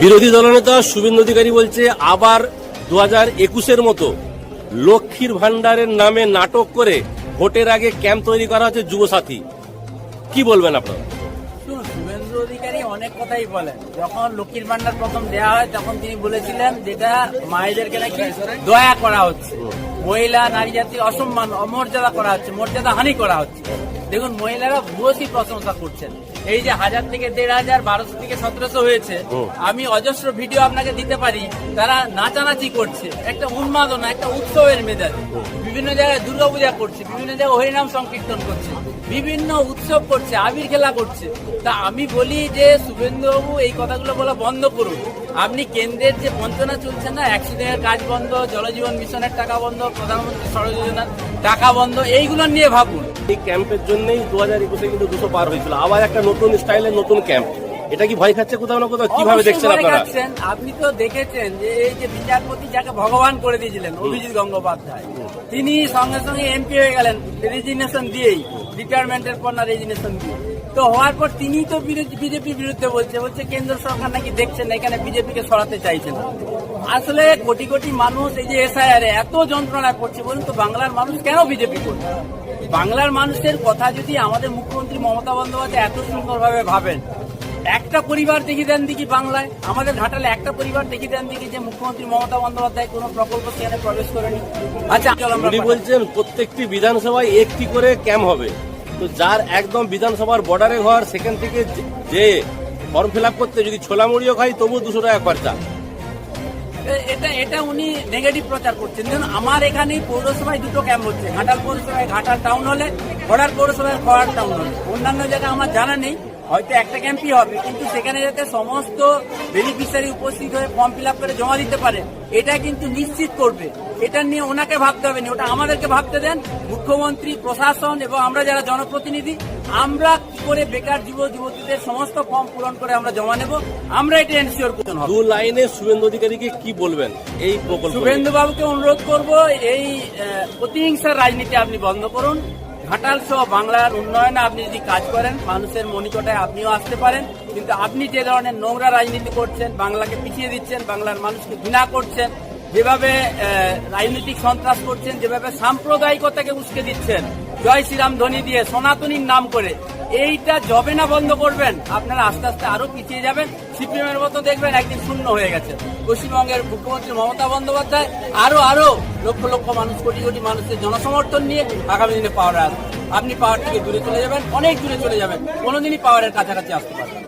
বিরোধী দলনেতা শুভেন্দু অধিকারী বলছে আবার 2021-এর মতো লক্ষ্মীর ভান্ডারের নামে নাটক করে ভোটের আগে ক্যাম্প তৈরি করা হচ্ছে যুবসাথী। কি বলবেন আপনারা? শুভেন্দু অধিকারী অনেক কথাই বলেন। যখন লক্ষ্মীর ভান্ডার প্রথম দেওয়া হয় তখন তিনি বলেছিলেন যেটা মায়েদেরকে নাকি দয়া করা হচ্ছে, মহিলা নারী জাতির অসম্মান অমর্যাদা করা হচ্ছে, মর্যাদা হানি করা হচ্ছে। দেখুন, মহিলারা ভূয়সী প্রশংসা করছেন। এই যে 1000 থেকে 1500, 1200 থেকে 1700 হয়েছে, আমি অজস্র ভিডিও আপনাকে দিতে পারি। তারা নাচানাচি করছে, একটা উন্মাদনা, একটা উৎসবের মেজাজ। বিভিন্ন জায়গায় দুর্গাপূজা করছে, বিভিন্ন জায়গায় হরিনাম সংকীর্তন করছে, বিভিন্ন উৎসব করছে, আবির খেলা করছে। তা আমি বলি যে শুভেন্দুবাবু এই কথাগুলো বলা বন্ধ করুন। আপনি কেন্দ্রের যে বঞ্চনা চলছে না, 100 দিনের কাজ বন্ধ, জলজীবন মিশনের টাকা বন্ধ, প্রধানমন্ত্রী সড়ক যোজনার টাকা বন্ধ, এইগুলো নিয়ে ভাবুন। এই ক্যাম্পের জন্যই 2021-এ কিন্তু 200 পার হয়েছিল। আবার একটা নতুন স্টাইলের নতুন ক্যাম্প, এটা কি ভয় খাচ্ছে কোথাও না কোথাও? কিভাবে দেখছেন আপনারা? আপনি তো দেখেছেন যে এই যে বিচারপতি যাকে ভগবান করে দিয়েছিলেন অভিজিৎ গঙ্গোপাধ্যায়, তিনি সঙ্গে সঙ্গে এমপি হয়ে গেলেন রেজিগনেশন দিয়েই, রিটায়ারমেন্টের পর না রেজিগনেশন দিয়ে। তো হওয়ার পর তিনি তো বিজেপির বিরুদ্ধে বলছে কেন্দ্র সরকার নাকি দেখছেন না, এখানে বিজেপিকে সরাতে চাইছে না। আসলে কোটি কোটি মানুষ এই যে এসআইআর এত যন্ত্রণায় পড়ছে, বলুন তো বাংলার মানুষ কেন বিজেপি করছে? বাংলার মানুষের কথা যদি আমাদের মুখ্যমন্ত্রী মমতা বন্দ্যোপাধ্যায় এত সুন্দরভাবে ভাবেন, একটা পরিবার দেখিয়ে দেন দেখি বাংলায়, আমাদের ঘাটালে একটা পরিবার দেখিয়ে দেন দেখি যে মুখ্যমন্ত্রী মমতা বন্দ্যোপাধ্যায় কোনো প্রকল্প সেখানে প্রবেশ করেনি। আচ্ছা, উনি বলছেন প্রত্যেকটি বিধানসভায় একটি করে ক্যাম্প হবে। তো যার একদম বিধানসভার বর্ডারে ঘর, সেখান থেকে যে ফর্ম ফিল আপ করতে যদি ছোলা মুড়িও খাই তবু 200 টাকা খরচা। এটা উনি নেগেটিভ প্রচার করছেন। দেখুন, আমার এখানে পৌরসভায় 2টো ক্যাম্প হচ্ছে, ঘাটাল পৌরসভায় ঘাটাল টাউন হলে, খড়ার পৌরসভায় খড়ার টাউন হলে। অন্যান্য জায়গায় আমার জানা নেই, হয়তো একটা ক্যাম্পই হবে, কিন্তু সেখানে যাতে সমস্ত বেনিফিশিয়ারি উপস্থিত হয়ে ফর্ম ফিল আপ করে জমা দিতে পারে, এটা কিন্তু নিশ্চিত করবে। এটা নিয়ে ওনাকে ভাবতে হবে না, ওটা আমাদেরকে ভাবতে দেন। মুখ্যমন্ত্রী, প্রশাসন এবং আমরা যারা জনপ্রতিনিধি, আমরা কি করে বেকার যুবতীদের সমস্ত ফর্ম পূরণ করে আমরা জমা নেব, আমরা এটা এনশিওর করতে হবে। 2 লাইনে শুভেন্দু অধিকারীকে কি বলবেন এই প্রকল্প? শুভেন্দু বাবুকে অনুরোধ করব, এই প্রতিহিংসার রাজনীতি আপনি বন্ধ করুন। ঘাটাল সহ বাংলার উন্নয়নে আপনি যদি কাজ করেন, মানুষের মনিকটায় আপনিও আসতে পারেন। কিন্তু আপনি যে ধরনের নোংরা রাজনীতি করছেন, বাংলাকে পিছিয়ে দিচ্ছেন, বাংলার মানুষকে ঘৃণা করছেন, যেভাবে রাজনৈতিক সন্ত্রাস করছেন, যেভাবে সাম্প্রদায়িকতাকে উস্কে দিচ্ছেন, জয় শ্রীরাম ধ্বনি দিয়ে সনাতনীর নাম করে, এইটা যবে না বন্ধ করবেন, আপনারা আস্তে আস্তে আরো পিছিয়ে যাবেন। সিপিএমের মতো দেখবেন একদিন শূন্য হয়ে গেছে। পশ্চিমবঙ্গের মুখ্যমন্ত্রী মমতা বন্দ্যোপাধ্যায় আরো লক্ষ লক্ষ মানুষ, কোটি কোটি মানুষের জনসমর্থন নিয়ে আগামী দিনে পাওয়ারে আসবেন। আপনি পাওয়ার থেকে দূরে চলে যাবেন, অনেক দূরে চলে যাবেন, কোনোদিনই পাওয়ারের কাছাকাছি আসতে পারবেন।